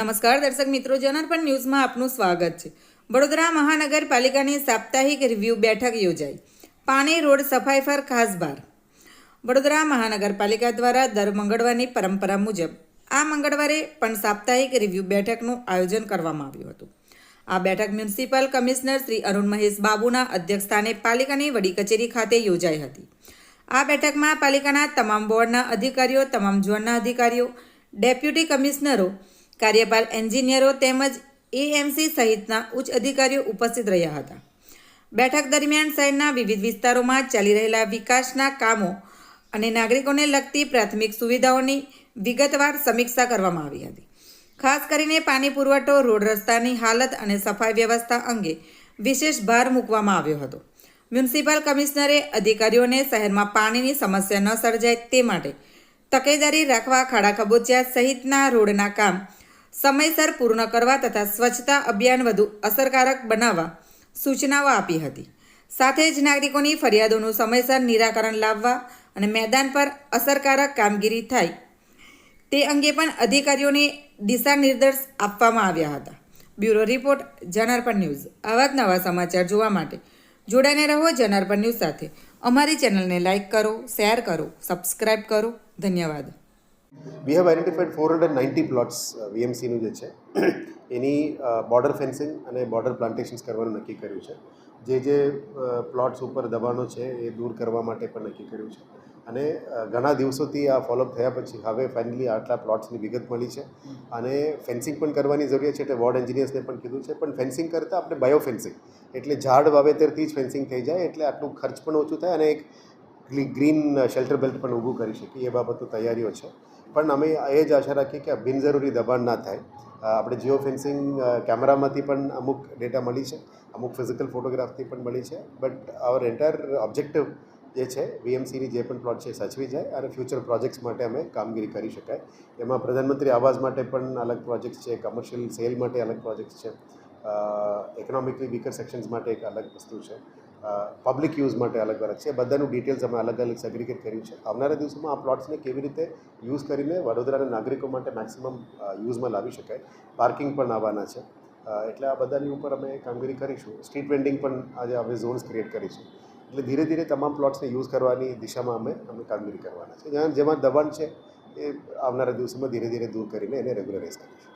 નમસ્કાર દર્શક મિત્રો, જનાર્પણ ન્યૂઝમાં આપનું સ્વાગત છે. વડોદરા મહાનગરપાલિકાની સાપ્તાહિક રિવ્યૂ બેઠક યોજાઈ. પાણી રોડ સફાઈ પર ખાસ ભાર. વડોદરા મહાનગરપાલિકા દ્વારા દર મંગળવારની પરંપરા મુજબ આ મંગળવારે પણ સાપ્તાહિક રિવ્યૂ બેઠકનું આયોજન કરવામાં આવ્યું હતું. આ બેઠક મ્યુનિસિપલ કમિશનર શ્રી અરુણ મહેશ બાબુના અધ્યક્ષસ્થાને પાલિકાની વડી કચેરી ખાતે યોજાઈ હતી. આ બેઠકમાં પાલિકાના તમામ બોર્ડના અધિકારીઓ, તમામ ઝોનના અધિકારીઓ, ડેપ્યુટી કમિશનરો, કાર્યપાલ એન્જિનિયરો તેમજ એએમસી સહિતના ઉચ્ચ અધિકારીઓ ઉપસ્થિત રહ્યા હતા. બેઠક દરમિયાન શહેરના વિવિધ વિસ્તારોમાં ચાલી રહેલા વિકાસના કામો અને નાગરિકોને લગતી પ્રાથમિક સુવિધાઓની વિગતવાર સમીક્ષા કરવામાં આવી હતી. ખાસ કરીને પાણી પુરવઠો, રોડ રસ્તાની હાલત અને સફાઈ વ્યવસ્થા અંગે વિશેષ ભાર મૂકવામાં આવ્યો હતો. મ્યુનિસિપલ કમિશનરે અધિકારીઓને શહેરમાં પાણીની સમસ્યા ન સર્જાય તે માટે તકેદારી રાખવા, ખાડા ખબોચિયા સહિતના રોડના કામ સમયસર પૂર્ણ કરવા તથા સ્વચ્છતા અભિયાન વધુ અસરકારક બનાવવા સૂચનાઓ આપી હતી. સાથે જ નાગરિકોની ફરિયાદોનું સમયસર નિરાકરણ લાવવા અને મેદાન પર અસરકારક કામગીરી થાય તે અંગે પણ અધિકારીઓને દિશા નિર્દેશ આપવામાં આવ્યા હતા. Bureau report, જનાર્પણ news. આવા જ નવા સમાચાર જોવા માટે જોડાઈને રહો જનાર્પણ ન્યૂઝ સાથે. અમારી ચેનલને લાઇક કરો, શેર કરો, સબસ્ક્રાઇબ કરો. ધન્યવાદ. We have identified 490 plots VMCનું જે છે એની બોર્ડર ફેન્સિંગ અને બોર્ડર પ્લાન્ટેશન્સ કરવાનું નક્કી કર્યું છે. જે પ્લોટ્સ ઉપર દબાણો છે એ દૂર કરવા માટે પણ નક્કી કર્યું છે. અને ઘણા દિવસોથી આ ફોલોઅપ થયા પછી હવે ફાઇનલી આટલા પ્લોટ્સની વિગત મળી છે. અને ફેન્સિંગ પણ કરવાની જરૂરિયાત છે, એટલે વોર્ડ એન્જિનિયર્સને પણ કીધું છે. પણ ફેન્સિંગ કરતાં આપણે બાયો ફેન્સિંગ, એટલે ઝાડ વાવેતરથી જ ફેન્સિંગ થઈ જાય, એટલે આટલું ખર્ચ પણ ઓછું થાય અને એક ગ્રીન શેલ્ટર બેલ્ટ પણ ઊભું કરી શકીએ. એ બાબતની તૈયારીઓ છે. પણ અમે એ જ આશા રાખીએ કે બિનજરૂરી દબાણ ના થાય. આપણે જીઓ ફેન્સિંગ કેમેરામાંથી પણ અમુક ડેટા મળી છે, અમુક ફિઝિકલ ફોટોગ્રાફથી પણ મળી છે. બટ આવર એન્ટાયર ઓબ્જેક્ટિવ જે છે વીએમસીની જે પણ પ્લોટ છે એ સચવી જાય અને ફ્યુચર પ્રોજેક્ટ્સ માટે અમે કામગીરી કરી શકાય. એમાં પ્રધાનમંત્રી આવાસ માટે પણ અલગ પ્રોજેક્ટ્સ છે, કમર્શિયલ સેલ માટે અલગ પ્રોજેક્ટ્સ છે, ઇકોનોમિકલી વીકર સેક્શન્સ માટે એક અલગ વસ્તુ છે, પબ્લિક યુઝ માટે અલગ અલગ છે. બધાનું ડિટેલ્સ અમે અલગ અલગ સેગ્રિગેટ કર્યું છે. આવનારા દિવસોમાં આ પ્લોટ્સને કેવી રીતે યુઝ કરીને વડોદરાના નાગરિકો માટે મેક્સિમમ યુઝમાં લાવી શકાય. પાર્કિંગ પણ આવવાના છે, એટલે આ બધાની ઉપર અમે કામગીરી કરીશું. સ્ટ્રીટ વેન્ડિંગ પણ આજે અમે ઝોન્સ ક્રિએટ કરીશું. એટલે ધીરે ધીરે તમામ પ્લોટ્સને યુઝ કરવાની દિશામાં અમે કામગીરી કરવાના છે. જેમાં દબાણ છે એ આવનારા દિવસોમાં ધીરે ધીરે દૂર કરીને એને રેગ્યુલરાઇઝ કરીશું.